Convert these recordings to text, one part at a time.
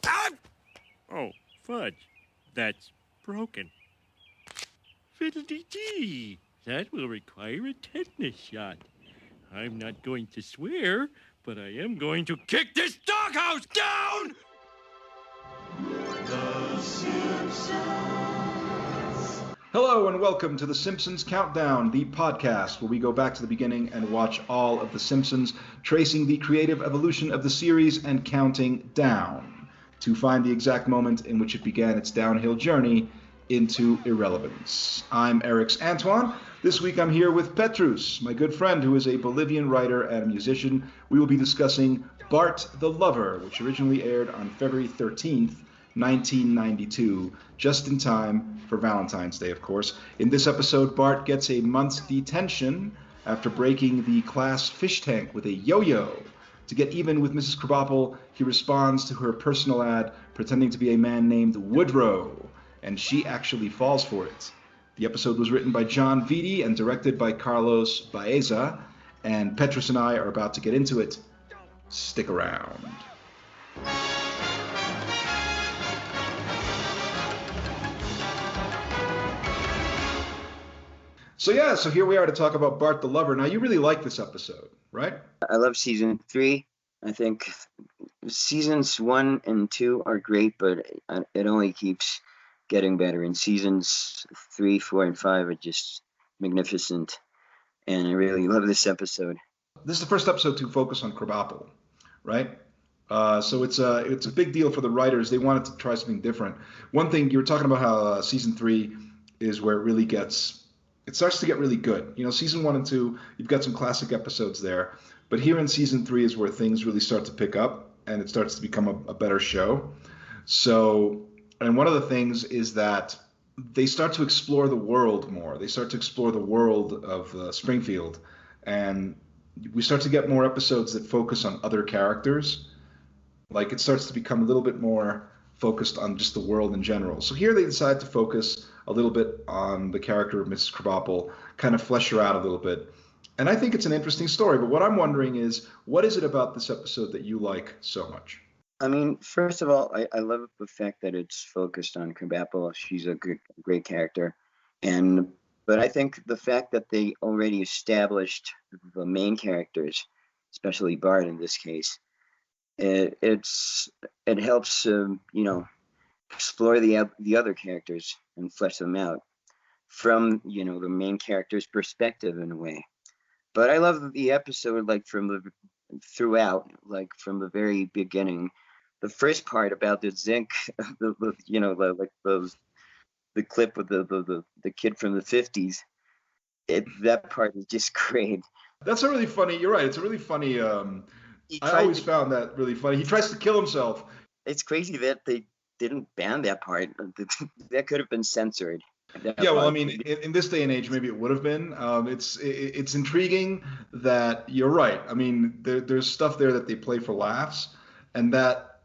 Ah! Oh, fudge. That's broken. Fiddle-dee-dee. That will require a tetanus shot. I'm not going to swear, but I am going to kick this doghouse down! The Simpsons. Hello and welcome to the Simpsons Countdown, the podcast where we go back to the beginning and watch all of The Simpsons, tracing the creative evolution of the series and counting down to find the exact moment in which it began its downhill journey into irrelevance. I'm Erix Antoine. This week I'm here with Petrus, my good friend who is a Bolivian writer and musician. We will be discussing Bart the Lover, which originally aired on February 13th, 1992, just in time for Valentine's Day, of course. In this episode, Bart gets a month's detention after breaking the class fish tank with a yo-yo. To get even with Mrs. Krabappel, he responds to her personal ad pretending to be a man named Woodrow, and she actually falls for it. The episode was written by John Vitti and directed by Carlos Baeza, and Petrus and I are about to get into it. Stick around. So here we are to talk about Bart the Lover. Now, you really like this episode, right? I love season 3. I think seasons 1 and 2 are great, but it only keeps getting better. And seasons 3, 4, and 5 are just magnificent. And I really love this episode. This is the first episode to focus on Krabappel, right? So it's a big deal for the writers. They wanted to try something different. One thing, you were talking about how season 3 is where it starts to get really good. You know, season 1 and 2, you've got some classic episodes there. But here in season 3 is where things really start to pick up and it starts to become a better show. So, and one of the things is that they start to explore the world more. They start to explore the world of Springfield. And we start to get more episodes that focus on other characters. Like it starts to become a little bit more focused on just the world in general. So here they decide to focus a little bit on the character of Mrs. Krabappel, kind of flesh her out a little bit. And I think it's an interesting story, but what I'm wondering is, what is it about this episode that you like so much? I mean, first of all, I love the fact that it's focused on Krabappel. She's a great character. But I think the fact that they already established the main characters, especially Bart in this case, it helps explore the other characters and flesh them out from the main character's perspective in a way. But I love the episode from the very beginning. The first part about the zinc, the clip with the kid from the 50s. That part is just great. That's a really funny. You're right. It's a really funny. I always found that really funny. He tries to kill himself. It's crazy that they didn't ban that part. That could have been censored. Yeah, well, I mean, in this day and age, maybe it would have been. It's intriguing that you're right. I mean, there's stuff there that they play for laughs, and that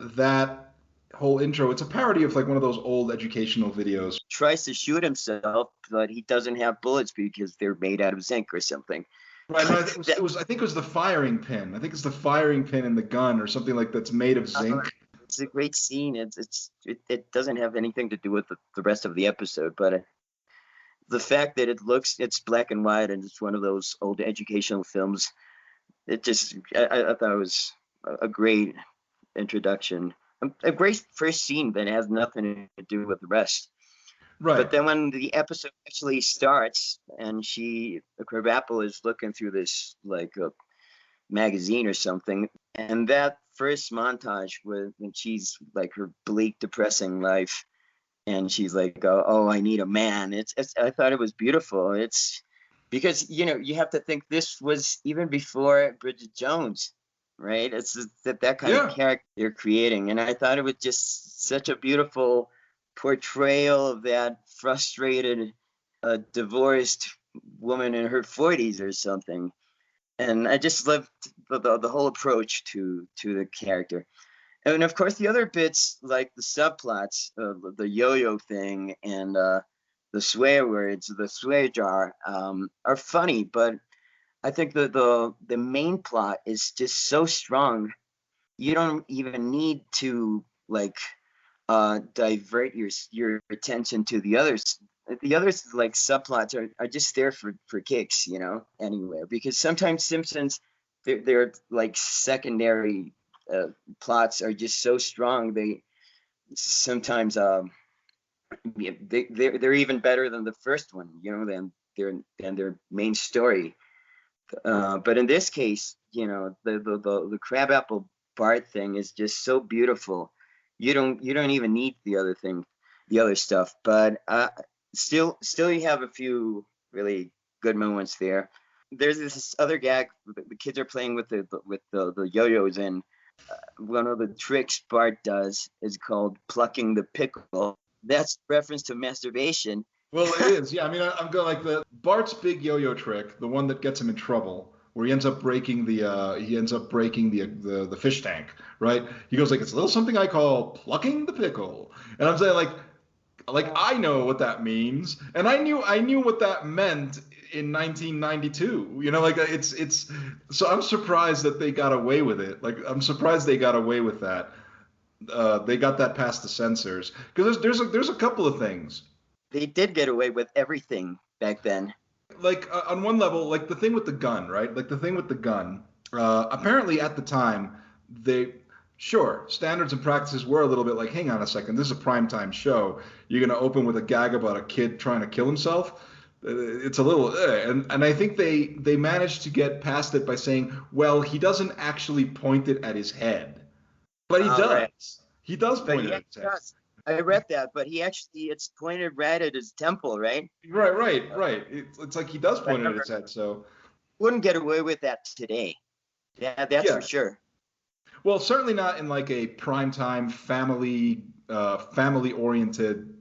whole intro, it's a parody of like one of those old educational videos. Tries to shoot himself, but he doesn't have bullets because they're made out of zinc or something. Right, I think it was the firing pin. I think it's the firing pin in the gun or something like that's made of zinc. It's a great scene. It doesn't have anything to do with the rest of the episode, but the fact that it's black and white and it's one of those old educational films, I thought it was a great introduction, a great first scene that has nothing to do with the rest. Right. But then when the episode actually starts and Krabappel is looking through this like a magazine or something, and that first montage when she's like her bleak, depressing life, and she's like, "Oh, I need a man." I thought it was beautiful. It's because you have to think this was even before Bridget Jones, right? It's that kind of character you're creating, and I thought it was just such a beautiful portrayal of that frustrated, divorced woman in her 40s or something. And I just loved the whole approach to the character. And of course, the other bits like the subplots, the yo-yo thing and the swear words, the swear jar, are funny. But I think the main plot is just so strong. You don't even need to like divert your attention to the others. The others, like subplots, are just there for kicks, you know, anywhere. Because sometimes Simpsons, they're like secondary plots are just so strong. They sometimes yeah, they're even better than the first one, you know, than their main story. But in this case, you know, the crabapple Bart thing is just so beautiful. You don't even need the other thing, the other stuff. But still, you have a few really good moments there. There's this other gag. The kids are playing with the yo-yos, and one of the tricks Bart does is called plucking the pickle. That's reference to masturbation. Well, it is. Yeah, I mean, I'm going like the Bart's big yo-yo trick, the one that gets him in trouble, where he ends up breaking the fish tank, right? He goes like, it's a little something I call plucking the pickle, and I'm saying like I know what that means, and I knew what that meant in 1992. You know, like it's so I'm surprised that they got away with it. Like I'm surprised they got away with that. They got that past the censors because there's a couple of things. They did get away with everything back then. Like on one level, like the thing with the gun, right? Like the thing with the gun. Apparently at the time, standards and practices were a little bit like, hang on a second, this is a primetime show. You're gonna open with a gag about a kid trying to kill himself. It's a little, and I think they managed to get past it by saying, well, he doesn't actually point it at his head, but he does. Right. He does point it at his head. I read that, but it's pointed right at his temple, right? Right. It's like he does point it at his head, so. Wouldn't get away with that today. Yeah, that's for sure. Well, certainly not in like a primetime family-oriented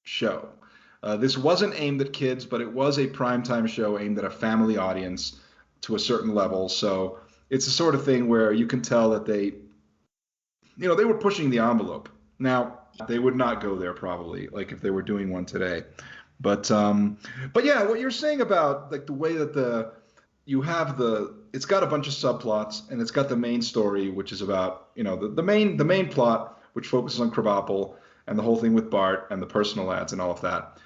show. This wasn't aimed at kids, but it was a primetime show aimed at a family audience to a certain level. So it's the sort of thing where you can tell that they were pushing the envelope. Now, they would not go there probably, like if they were doing one today. But yeah, what you're saying about like the way that it's got a bunch of subplots and it's got the main story, which is about, you know, the main plot, which focuses on Krabappel and the whole thing with Bart and the personal ads and all of that.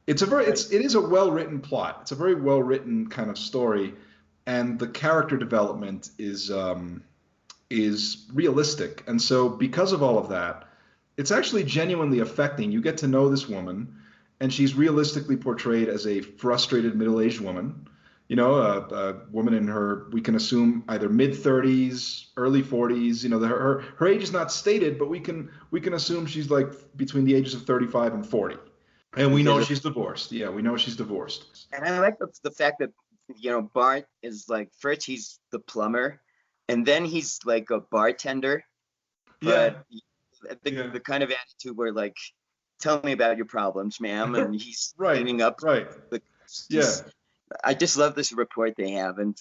It is a well-written plot. It's a very well-written kind of story, and the character development is realistic. And so because of all of that, it's actually genuinely affecting. You get to know this woman, and she's realistically portrayed as a frustrated middle-aged woman. You know, a woman in her, we can assume either mid-30s, early 40s. You know, her age is not stated, but we can assume she's like between the ages of 35 and 40. And we know she's divorced. Yeah, we know she's divorced. And I like the fact that, you know, Bart is like, first he's the plumber, and then he's like a bartender. But the kind of attitude where like, tell me about your problems, ma'am, and he's cleaning up. Right. I just love this report they have, and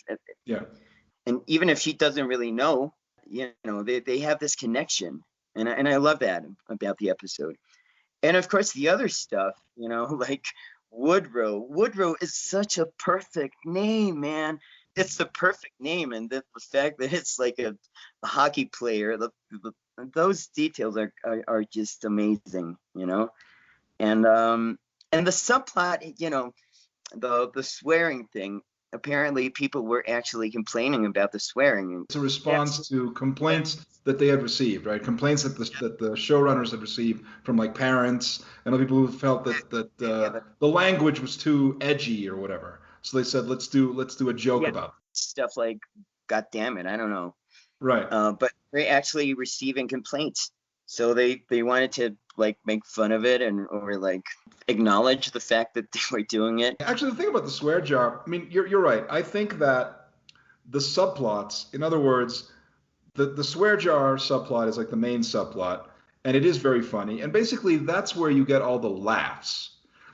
even if she doesn't really know, you know, they have this connection, and I love that about the episode. And of course, the other stuff, you know, like Woodrow. Woodrow is such a perfect name, man. It's the perfect name, and the fact that it's like a hockey player, those details are just amazing, you know. And the subplot, you know, the swearing thing. Apparently, people were actually complaining about the swearing. It's a response to complaints that they had received, right? Complaints that the showrunners had received from like parents and other people who felt that the language was too edgy or whatever. So they said, let's do a joke about it. Stuff like, God damn it, I don't know. Right. But they're actually receiving complaints, so they wanted to like make fun of it or like acknowledge the fact that they were doing it. Actually, the thing about the swear jar, I mean, you're right. I think that the subplots, in other words, the swear jar subplot is like the main subplot, and it is very funny. And basically, that's where you get all the laughs.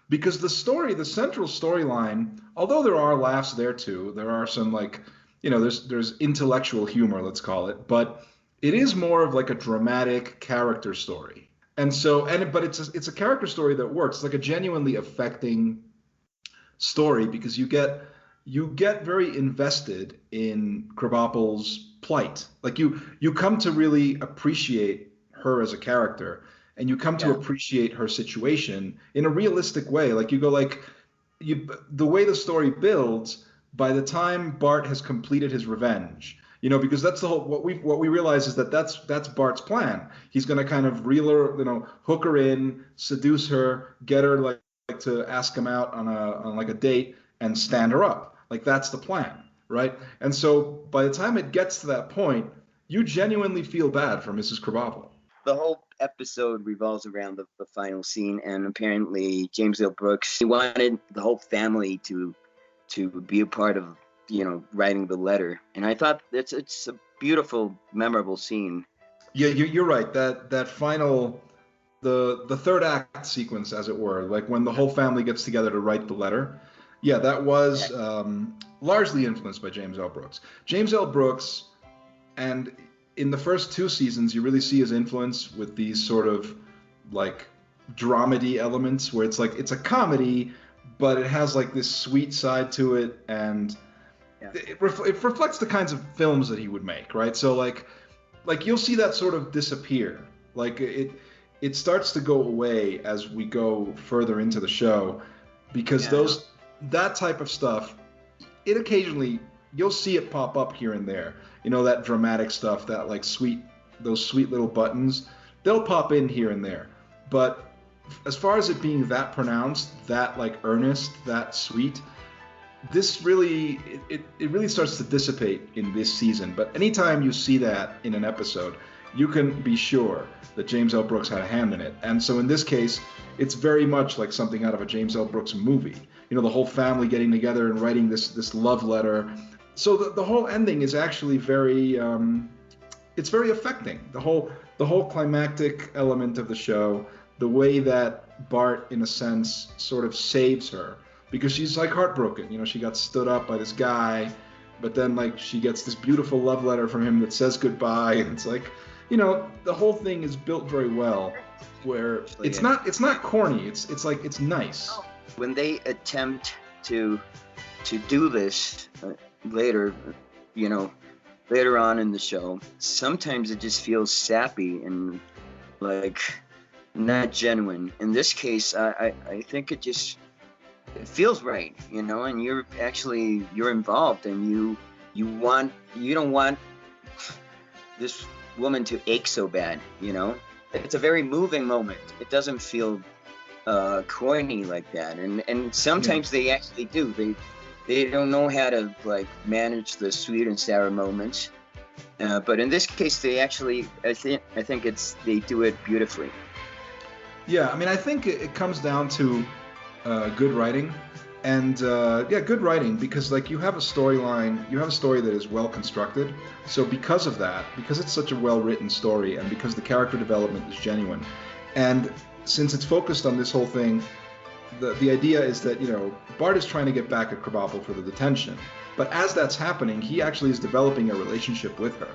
Because the central storyline, although there are laughs there too, there are some like, you know, there's intellectual humor, let's call it, but it is more of like a dramatic character story. And so, but it's a character story that works. It's like a genuinely affecting story because you get very invested in Krabappel's plight. Like you come to really appreciate her as a character, and you come to appreciate her situation in a realistic way. Like you go like, the way the story builds, by the time Bart has completed his revenge, because that's the whole, what we realize is that that's Bart's plan. He's going to kind of reel her, hook her in, seduce her, get her like to ask him out on like a date and stand her up. Like that's the plan, right? And so by the time it gets to that point, you genuinely feel bad for Mrs. Krabappel. The whole episode revolves around the final scene, and apparently James L. Brooks, he wanted the whole family to be a part of, writing the letter. And I thought it's a beautiful, memorable scene. Yeah, you're right. That final, the third act sequence, as it were, like when the whole family gets together to write the letter. Yeah, that was largely influenced by James L. Brooks. James L. Brooks, and in the first 2 seasons, you really see his influence with these sort of like dramedy elements where it's like it's a comedy, but it has like this sweet side to it, and it reflects the kinds of films that he would make, right? So like you'll see that sort of disappear. Like it starts to go away as we go further into the show, because that type of stuff, it occasionally you'll see it pop up here and there. That dramatic stuff, that like those sweet little buttons, they'll pop in here and there. But as far as it being that pronounced, that like earnest, that sweet, this really, it really starts to dissipate in this season. But anytime you see that in an episode, you can be sure that James L. Brooks had a hand in it. And so in this case, it's very much like something out of a James L. Brooks movie. The whole family getting together and writing this love letter. So the whole ending is actually very, it's very affecting. The whole climactic element of the show, the way that Bart, in a sense, sort of saves her, because she's like heartbroken. She got stood up by this guy, but then like she gets this beautiful love letter from him that says goodbye, and it's like, the whole thing is built very well, where it's not corny. It's like it's nice. When they attempt to do this later on in the show, sometimes it just feels sappy and like not genuine. In this case, I think it feels right, and you're involved, and you don't want this woman to ache so bad. It's a very moving moment. It doesn't feel corny like that, and sometimes they actually do. They don't know how to like manage the sweet and sour moments, but in this case, they actually, I think they do it beautifully. Yeah, I mean, I think it comes down to good writing, and good writing, because like you have a storyline, you have a story that is well constructed. So because of that, because it's such a well written story, and because the character development is genuine, and since it's focused on this whole thing, the idea is that, Bart is trying to get back at Krabappel for the detention. But as that's happening, he actually is developing a relationship with her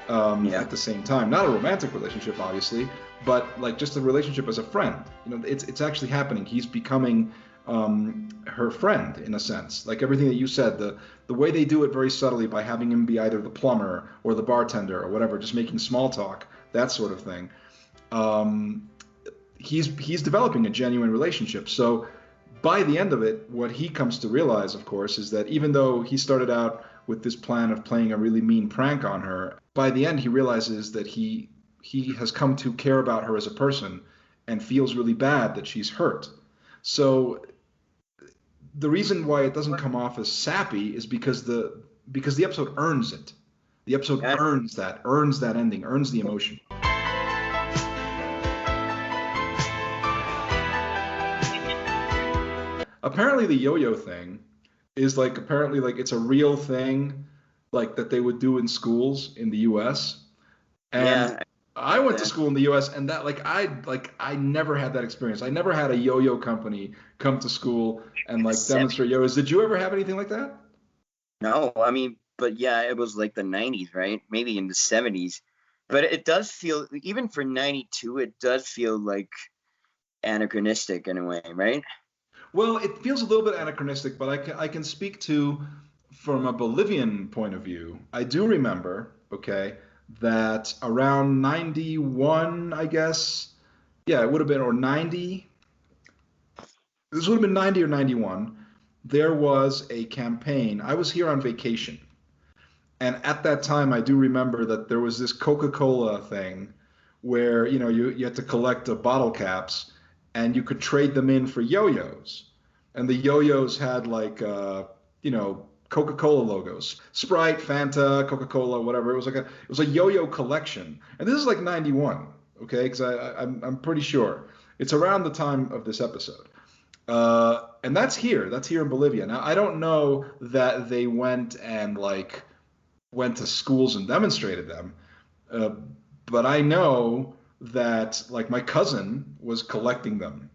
at the same time. Not a romantic relationship, obviously, but like just a relationship as a friend. It's actually happening. He's becoming her friend, in a sense. Like everything that you said, the way they do it very subtly by having him be either the plumber or the bartender or whatever, just making small talk, that sort of thing. He's developing a genuine relationship. So by the end of it, what he comes to realize, of course, is that even though he started out with this plan of playing a really mean prank on her, by the end he realizes that he has come to care about her as a person and feels really bad that she's hurt. So the reason why it doesn't come off as sappy is because the episode earns it. The episode earns that ending, earns the emotion. Apparently the yo-yo thing is apparently it's a real thing, like that they would do in schools in the US. And I went to school in the US, and that I never had that experience. I never had a yo-yo company come to school and demonstrate yo-yos. Did you ever have anything like that? No, I mean, but yeah, it was like the 90s, right? Maybe in the 70s. But it does feel, even for 92, it does feel like anachronistic in a way, right? Well, it feels a little bit anachronistic, but I can speak to, from a Bolivian point of view, I do remember, okay, that around 91, I guess. Yeah, it would have been, or 90. This would have been 90 or 91. There was a campaign. I was here on vacation. And at that time, I do remember that there was this Coca-Cola thing where, you had to collect bottle caps and you could trade them in for yo-yos. And the yo-yos had like, Coca-Cola logos, Sprite, Fanta, Coca-Cola, whatever. It was a yo-yo collection. And this is like 91, okay? Because I'm pretty sure it's around the time of this episode. And that's here in Bolivia. Now, I don't know that they went to schools and demonstrated them. But I know that like my cousin was collecting them,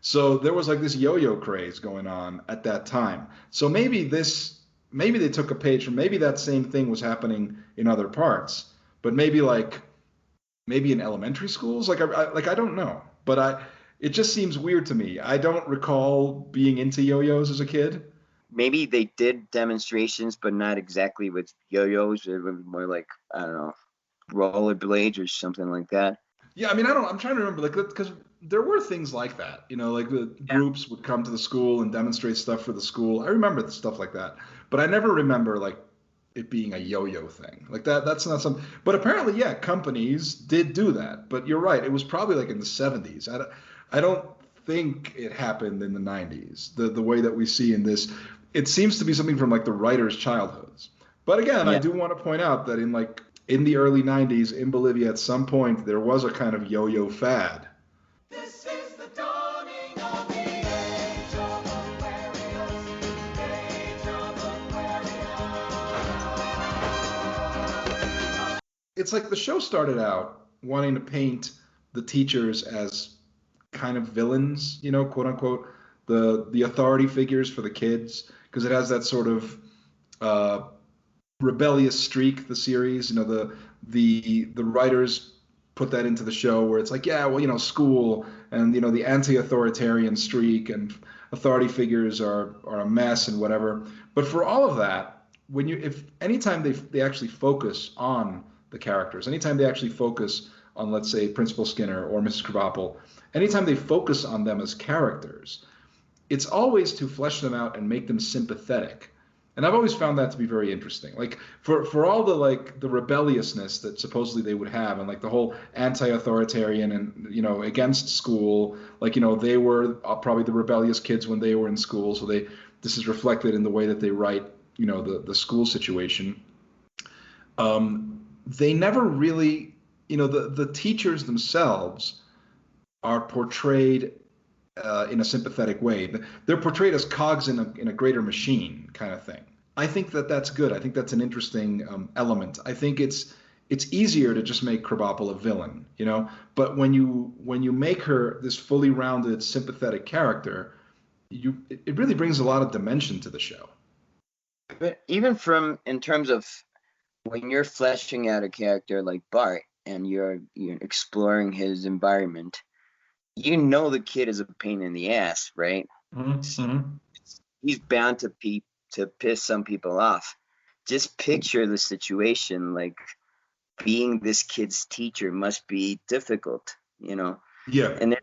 So there was like this yo-yo craze going on at that time. So maybe they took a page from, maybe that same thing was happening in other parts, but maybe in elementary schools. I don't know, but it just seems weird to me. I don't recall being into yo-yos as a kid. Maybe they did demonstrations, but not exactly with yo-yos. It was more like, I don't know, rollerblades or something like that. Yeah, I mean, I'm trying to remember, because there were things like that, the groups would come to the school and demonstrate stuff for the school. I remember stuff like that, but I never remember like it being a yo-yo thing like that. That's not something, but apparently, yeah, companies did do that. But you're right, it was probably like in the 70s. I don't think it happened in the 90s, the way that we see in this. It seems to be something from like the writers' childhoods. But again, yeah. I do want to point out that in the early 90s in Bolivia, at some point, there was a kind of yo-yo fad. This is the dawning of the age of Aquarius, age of Aquarius. It's like the show started out wanting to paint the teachers as kind of villains, quote unquote, the authority figures for the kids, because it has that sort of rebellious streak, the series. The writers put that into the show where it's like, yeah, well, school and the anti-authoritarian streak and authority figures are a mess and whatever. But for all of that, anytime they actually focus on the characters, anytime they actually focus on, let's say, Principal Skinner or Mrs. Krabappel, anytime they focus on them as characters, it's always to flesh them out and make them sympathetic. And I've always found that to be very interesting. Like for all the rebelliousness that supposedly they would have, and like the whole anti-authoritarian and against school, they were probably the rebellious kids when they were in school. So this is reflected in the way that they write the school situation. They never really, the teachers themselves are portrayed in a sympathetic way. They're portrayed as cogs in a greater machine kind of thing. I think that's good. I think that's an interesting element. I think it's easier to just make Krabappel a villain, But when you make her this fully rounded, sympathetic character, it really brings a lot of dimension to the show. But even in terms of when you're fleshing out a character like Bart and you're exploring his environment, the kid is a pain in the ass, right? Mm-hmm. He's bound to piss some people off. Just picture the situation, like being this kid's teacher must be difficult, Yeah. And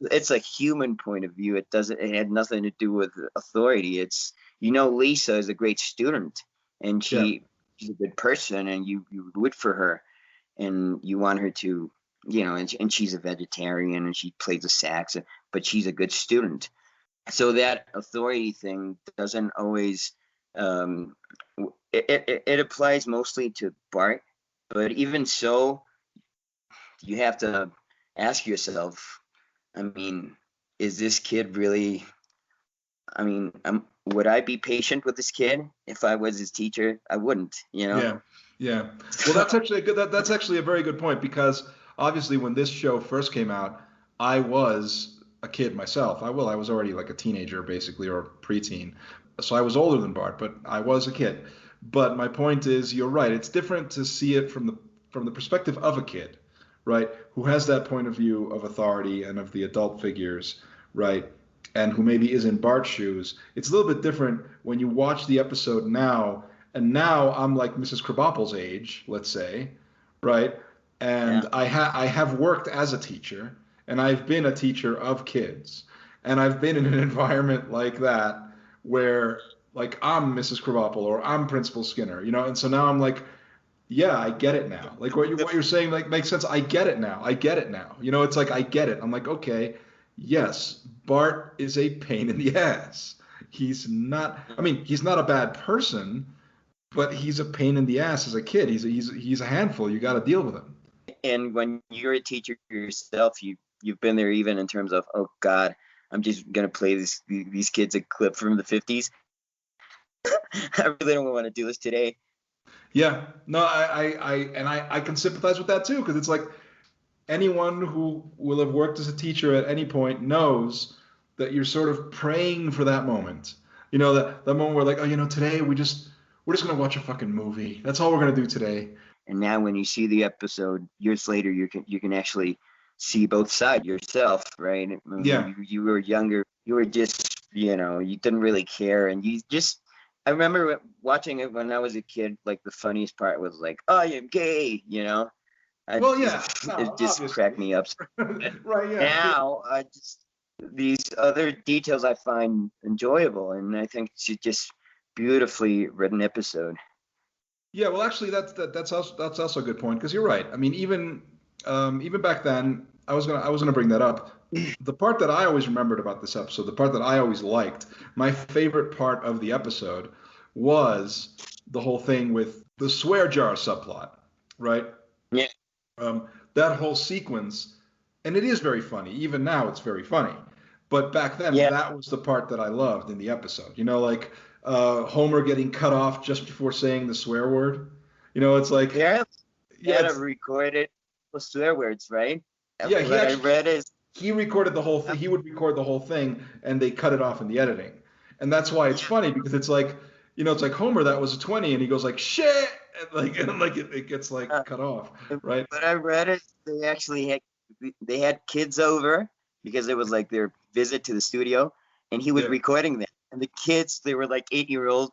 it's a human point of view. It had nothing to do with authority. It's, Lisa is a great student and she's a good person and you root for her and you want her to, and she's a vegetarian and she plays the sax, but she's a good student. So that authority thing doesn't always, it applies mostly to Bart, but even so, you have to ask yourself, is this kid really, would I be patient with this kid if I was his teacher? I wouldn't, Yeah. Well, that's actually that's actually a very good point, because obviously when this show first came out, I was a kid myself. I was already like a teenager basically, or preteen. So I was older than Bart, but I was a kid. But my point is, you're right. It's different to see it from the perspective of a kid, right? Who has that point of view of authority and of the adult figures, right? And who maybe is in Bart's shoes. It's a little bit different when you watch the episode now, and now I'm like Mrs. Krabappel's age, let's say, right? And Yeah. I have worked as a teacher, and I've been a teacher of kids, and I've been in an environment like that where like I'm Mrs. Krabappel or I'm Principal Skinner, and so now I'm like, yeah, I get it now. Like what you're saying like makes sense. I get it now. I get it now. It's like I get it. I'm like, okay, yes, Bart is a pain in the ass. He's not a bad person, but he's a pain in the ass as a kid. He's a handful. You got to deal with him. And when you're a teacher yourself, you've been there even in terms of, oh God, I'm just gonna play these kids a clip from the 50s. I really don't want to do this today. Yeah, no, I can sympathize with that too, because it's like anyone who will have worked as a teacher at any point knows that you're sort of praying for that moment. That moment where like, oh, today we're just gonna watch a fucking movie. That's all we're gonna do today. And now when you see the episode years later, you can actually see both sides yourself, right? Yeah. You were younger, you were just, you didn't really care, and I remember watching it when I was a kid. Like the funniest part was like, I am gay, Well, yeah, no, it just obviously. cracked me up. Right, yeah. Now these other details I find enjoyable, and I think it's just beautifully written episode. Yeah, well, actually, that's also a good point, because you're right. I mean, even back then, I was gonna bring that up. The part that I always remembered about this episode, the part that I always liked, my favorite part of the episode was the whole thing with the swear jar subplot, right? Yeah. That whole sequence, and it is very funny. Even now, it's very funny. But back then, Yeah. that was the part that I loved in the episode. Like Homer getting cut off just before saying the swear word. It's like, Yeah, yeah, had to record it with swear words, right? Yeah, What I read is he recorded the whole thing. He would record the whole thing, and they cut it off in the editing. And that's why it's funny, because it's like, it's like Homer, that was a 20, and he goes like shit, and like it gets like cut off, right? What I read is they had kids over because it was like their visit to the studio, and he was Yeah. recording them. And the kids, they were like 8-year-olds,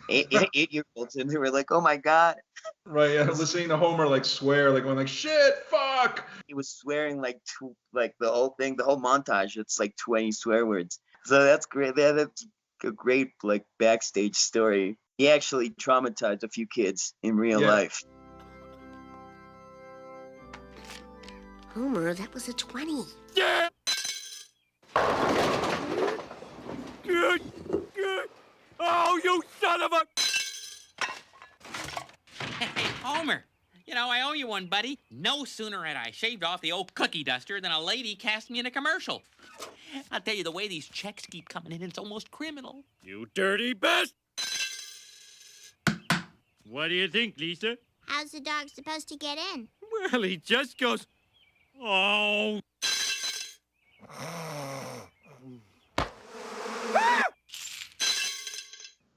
and they were like, "Oh my God!" Right, yeah, listening to Homer like swear, like going like shit, fuck. He was swearing like the whole thing, the whole montage. It's like 20 swear words. So that's great. That's a great like backstage story. He actually traumatized a few kids in real life. Homer, that was a 20. Yeah. Good. Oh, you son of a... Hey, Homer, I owe you one, buddy. No sooner had I shaved off the old cookie duster than a lady cast me in a commercial. I'll tell you, the way these checks keep coming in, it's almost criminal. You dirty best. What do you think, Lisa? How's the dog supposed to get in? Well, he just goes, oh.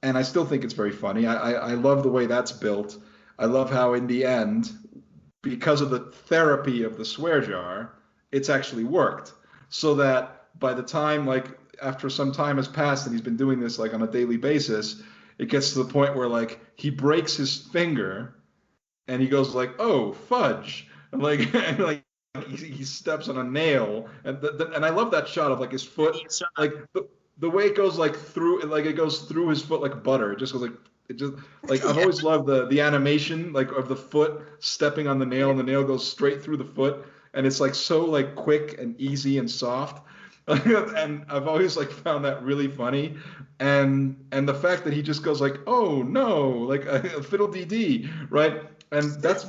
And I still think it's very funny. I love the way that's built. I love how in the end, because of the therapy of the swear jar, it's actually worked. So that by the time, like, after some time has passed and he's been doing this like on a daily basis, it gets to the point where like he breaks his finger and he goes like, oh, fudge. And like he steps on a nail. And I love that shot of like his foot, like the way it goes like through, like it goes through his foot like butter. It just goes like I've always loved the animation like of the foot stepping on the nail, and the nail goes straight through the foot, and it's like so like quick and easy and soft. And I've always like found that really funny, and the fact that he just goes like, oh no, like a fiddle dee dee, right? And that's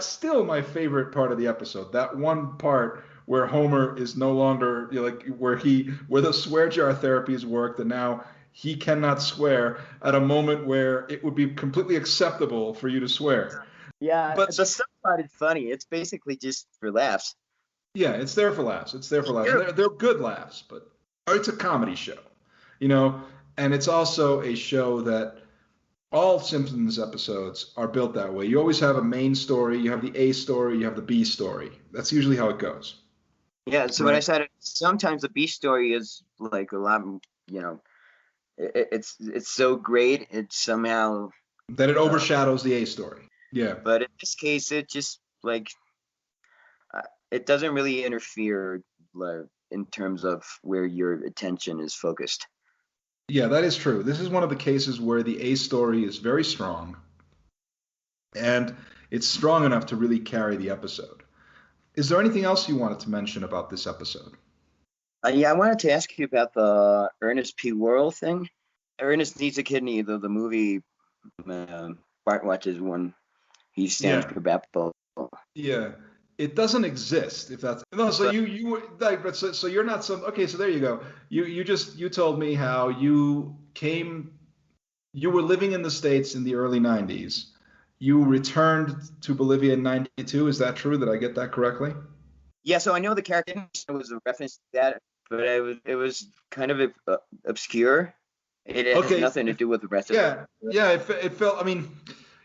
still my favorite part of the episode. That one part where Homer is no longer like where the swear jar therapy has worked, and now he cannot swear at a moment where it would be completely acceptable for you to swear. Yeah, But- the subplot is funny. It's basically just for laughs. Yeah, it's there for laughs. It's there for laughs. They're good laughs, but it's a comedy show, and it's also a show that all Simpsons episodes are built that way. You always have a main story, you have the A story, you have the B story. That's usually how it goes. Yeah, so what I said, sometimes the B story is like a lot, it's so great, it's somehow That it overshadows the A story. Yeah. But in this case, it just like it doesn't really interfere like, in terms of where your attention is focused. Yeah, that is true. This is one of the cases where the A story is very strong, and it's strong enough to really carry the episode. Is there anything else you wanted to mention about this episode? Yeah, I wanted to ask you about the Ernest P. Worrell thing. Ernest Needs a Kidney, the movie Bart watches when he stands Yeah. crabapple. Yeah, it doesn't exist. If that's no, so But you were like, but so you're not some. Okay, so there you go. You told me how you were living in the States in the early '90s. You returned to Bolivia in '92. Is that true? Did I get that correctly? yeah, so I know the character was a reference to that, but it was kind of obscure. It has Okay. nothing to do with the rest of it. Yeah. It felt. I mean,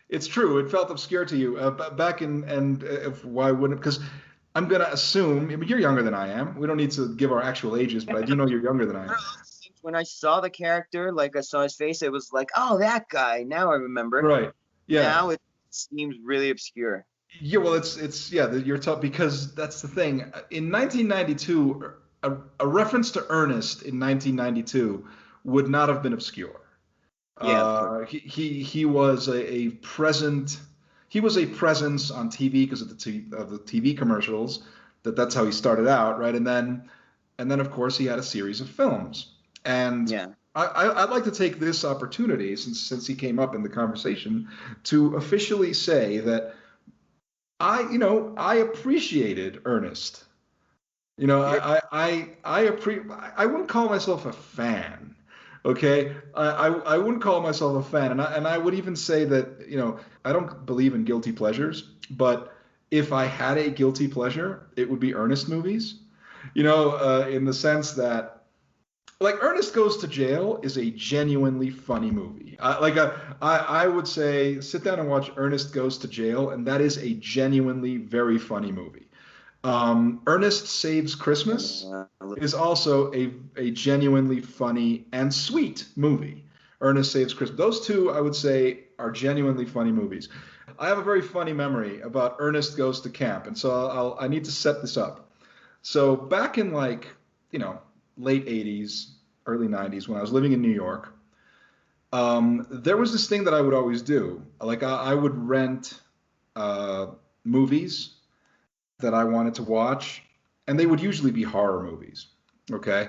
it's true. It felt obscure to you back in, and if why wouldn't? Because I'm gonna assume. I mean, you're younger than I am. We don't need to give our actual ages, but I do know you're younger than I am. When I saw the character, like I saw his face, it was like, oh, that guy. Now I remember. Right. Yeah. Now it seems really obscure. Yeah, well, it's yeah, you're tough because that's the thing. In 1992, a reference to Ernest in 1992 would not have been obscure. Yeah, of course. He was a present. He was a presence on TV because of the TV commercials. That's how he started out, right? And then of course he had a series of films. And Yeah. I'd like to take this opportunity, since he came up in the conversation, to officially say that I appreciated Ernest. I wouldn't call myself a fan. Okay, I wouldn't call myself a fan, and I would even say that I don't believe in guilty pleasures, but if I had a guilty pleasure, it would be Ernest movies. In the sense that like Ernest Goes to Jail is a genuinely funny movie. I would say sit down and watch Ernest Goes to Jail, and that is a genuinely very funny movie. Ernest Saves Christmas is also a genuinely funny and sweet movie. Ernest Saves Christmas. Those two, I would say, are genuinely funny movies. I have a very funny memory about Ernest Goes to Camp, and so I need to set this up. So back in late 80s, early 90s, when I was living in New York, there was this thing that I would always do. Like I would rent movies that I wanted to watch, and they would usually be horror movies. Okay.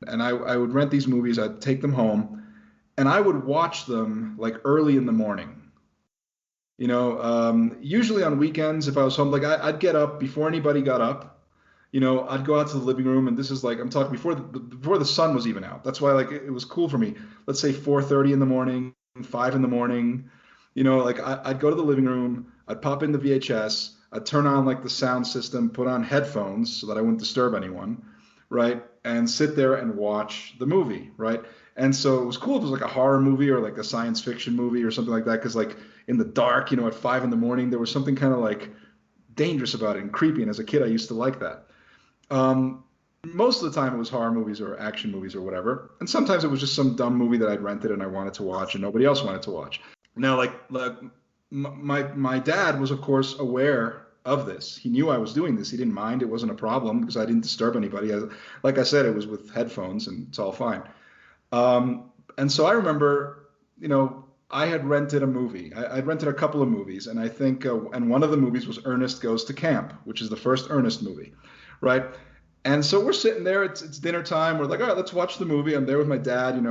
And I would rent these movies, I'd take them home, and I would watch them like early in the morning. Usually on weekends, if I was home, like I'd get up before anybody got up. I'd go out to the living room, and this is like I'm talking before the sun was even out. That's why like it was cool for me. Let's say 4:30 in the morning, 5 in the morning. I'd go to the living room, I'd pop in the VHS, I'd turn on like the sound system, put on headphones so that I wouldn't disturb anyone, right? And sit there and watch the movie, right? And so it was cool if it was like a horror movie or like a science fiction movie or something like that, because like in the dark, at 5 in the morning, there was something kind of like dangerous about it and creepy. And as a kid, I used to like that. Most of the time it was horror movies or action movies or whatever. And sometimes it was just some dumb movie that I'd rented and I wanted to watch and nobody else wanted to watch. Now, like my dad was, of course, aware of this. He knew I was doing this. He didn't mind. It wasn't a problem because I didn't disturb anybody. Like I said, it was with headphones and it's all fine. And so I remember, I had rented a movie. I'd rented a couple of movies, and I think, and one of the movies was Ernest Goes to Camp, which is the first Ernest movie, right? And so we're sitting there. It's dinner time. We're like, all right, let's watch the movie. I'm there with my dad,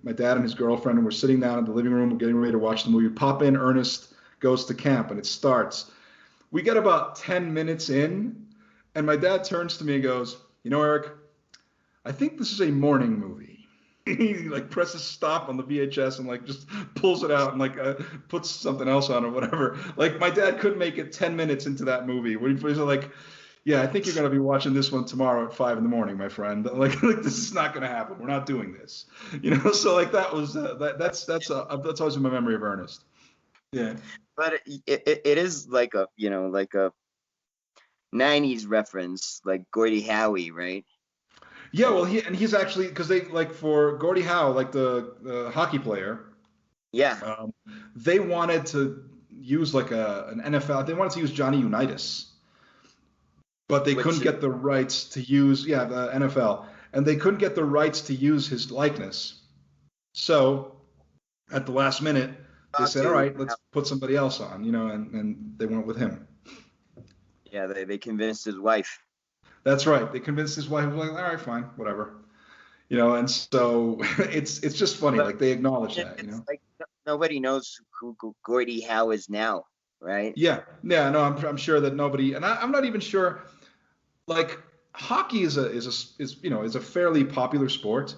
my dad and his girlfriend, and we're sitting down in the living room. We're getting ready to watch the movie. Pop in Ernest Goes to Camp, and it starts. We get about 10 minutes in, and my dad turns to me and goes, Eric, I think this is a morning movie. He like presses stop on the VHS and like just pulls it out and like puts something else on or whatever. Like my dad couldn't make it 10 minutes into that movie. He's like, yeah, I think you're going to be watching this one tomorrow at 5 in the morning, my friend. Like this is not going to happen. We're not doing this. So like that was that's always been my memory of Ernest. Yeah. But it is like a like a 90s reference, like Gordie Howe, right? Yeah, well, he's actually, because they like for Gordie Howe, like the hockey player. Yeah. They wanted to use like an NFL. They wanted to use Johnny Unitas, but they couldn't get the rights to use the NFL, and they couldn't get the rights to use his likeness. So at the last minute, they said, "All right, let's put somebody else on," and they went with him. Yeah, they convinced his wife. That's right. They convinced his wife. Like, all right, fine, whatever. And so it's just funny. Like they acknowledge that. Like nobody knows who Gordie Howe is now, right? Yeah. No, I'm sure that nobody, and I'm not even sure. Like hockey is a fairly popular sport,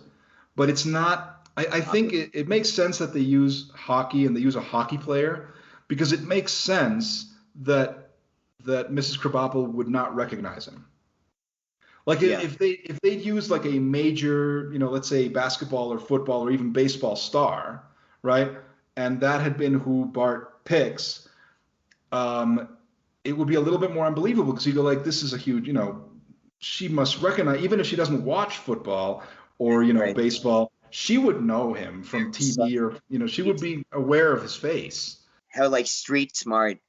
but it's not. I think it makes sense that they use hockey and they use a hockey player because it makes sense that Mrs. Krabappel would not recognize him. Like if they'd used like a major, let's say basketball or football or even baseball star, right? And that had been who Bart picks, it would be a little bit more unbelievable because you go like, this is a huge, she must recognize, even if she doesn't watch football or, Right. baseball, she would know him from TV or, she would be aware of his face. How like street smart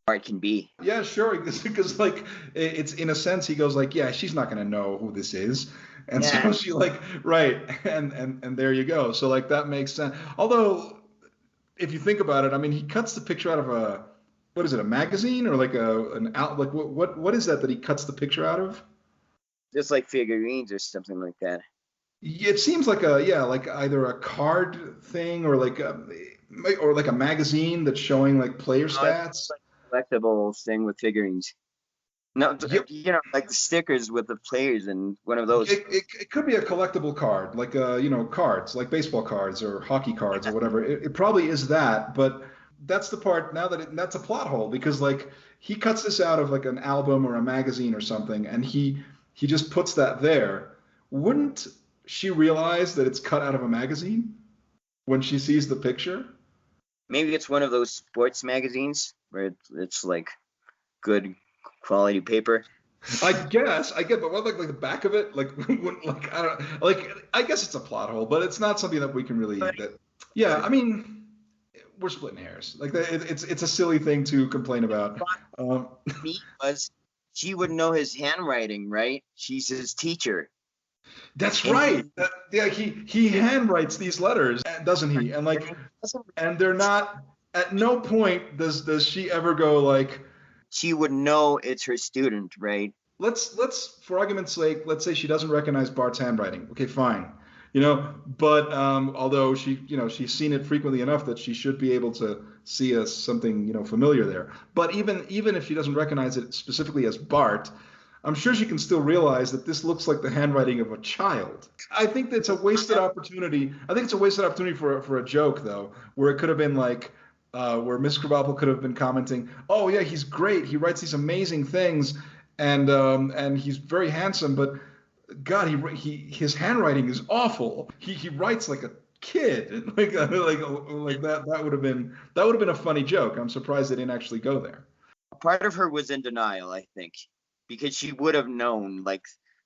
Bart can be. Yeah, sure. Because like it's in a sense he goes like, yeah, she's not gonna know who this is, and so she like right, and there you go. So like that makes sense. Although if you think about it, I mean, he cuts the picture out of a magazine or like what is that he cuts the picture out of? Just like figurines or something like that. It seems like like either a card thing or like a magazine that's showing like player stats. Collectible thing with figurines. No, like the stickers with the players and one of those. It could be a collectible card, like cards, like baseball cards or hockey cards or whatever. It probably is that, but that's the part now that's a plot hole because like he cuts this out of like an album or a magazine or something, and he just puts that there. Wouldn't she realize that it's cut out of a magazine when she sees the picture? Maybe it's one of those sports magazines where it's like good quality paper. I get, but what like the back of it, like I don't like. I guess it's a plot hole, but it's not something that we can really. Yeah, I mean, we're splitting hairs. Like it's a silly thing to complain about. Me was she would know his handwriting, right? She's his teacher. That's right. He handwrites these letters, doesn't he? And like, and they're not. At no point does she ever go like. She would know it's her student, right? Let's for argument's sake, let's say she doesn't recognize Bart's handwriting. Okay, fine. But although she's seen it frequently enough that she should be able to see something familiar there. But even if she doesn't recognize it specifically as Bart, I'm sure she can still realize that this looks like the handwriting of a child. I think that's a wasted opportunity. I think it's a wasted opportunity for a joke though, where it could have been like. Where Miss Krabappel could have been commenting, "Oh yeah, he's great. He writes these amazing things, and he's very handsome. But God, his handwriting is awful. He writes like a kid. like that. That would have been a funny joke. I'm surprised they didn't actually go there. Part of her was in denial, I think, because she would have known like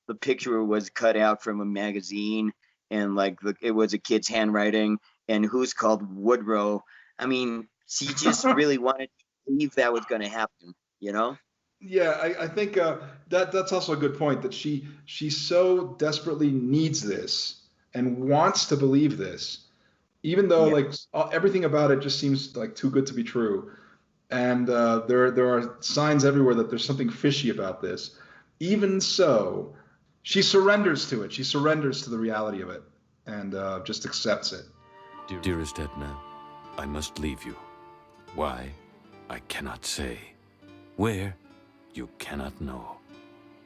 the picture was cut out from a magazine and like it was a kid's handwriting and who's called Woodrow. I mean. She just really wanted to believe that was going to happen, Yeah, I think that's also a good point, that she so desperately needs this and wants to believe this, even though like everything about it just seems like too good to be true. And there are signs everywhere that there's something fishy about this. Even so, she surrenders to it. She surrenders to the reality of it and just accepts it. Dearest Edna, I must leave you. Why? I cannot say. Where? You cannot know.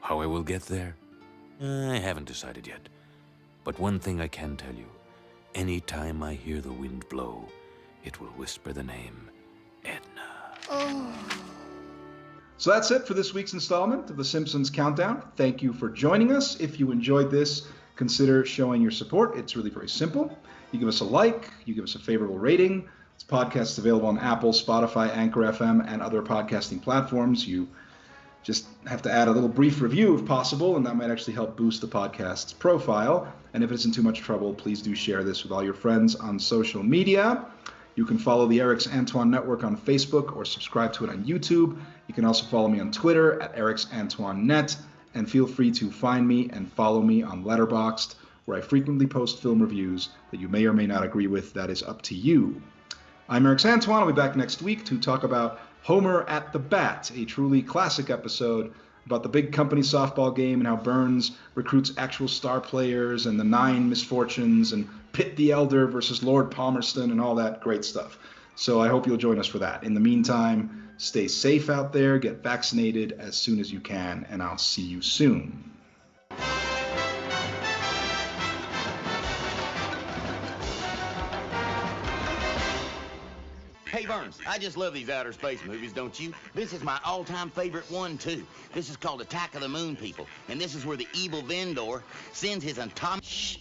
How I will get there? I haven't decided yet. But one thing I can tell you. Any time I hear the wind blow, it will whisper the name Edna. Oh. So that's it for this week's installment of the Simpsons Countdown. Thank you for joining us. If you enjoyed this, consider showing your support. It's really very simple. You give us a like, you give us a favorable rating. This podcast is available on Apple, Spotify, Anchor FM, and other podcasting platforms. You just have to add a little brief review if possible, and that might actually help boost the podcast's profile. And if it isn't too much trouble, please do share this with all your friends on social media. You can follow the Erix Antoine Network on Facebook or subscribe to it on YouTube. You can also follow me on Twitter at ErixAntoineNet, and feel free to find me and follow me on Letterboxd, where I frequently post film reviews that you may or may not agree with. That is up to you. I'm Erix Antoine. I'll be back next week to talk about Homer at the Bat, a truly classic episode about the big company softball game and how Burns recruits actual star players and the 9 misfortunes and Pitt the Elder versus Lord Palmerston and all that great stuff. So I hope you'll join us for that. In the meantime, stay safe out there, get vaccinated as soon as you can, and I'll see you soon. Hey, Burns, I just love these outer space movies, don't you? This is my all-time favorite one, too. This is called Attack of the Moon People, and this is where the evil vendor sends his atomic... Shh!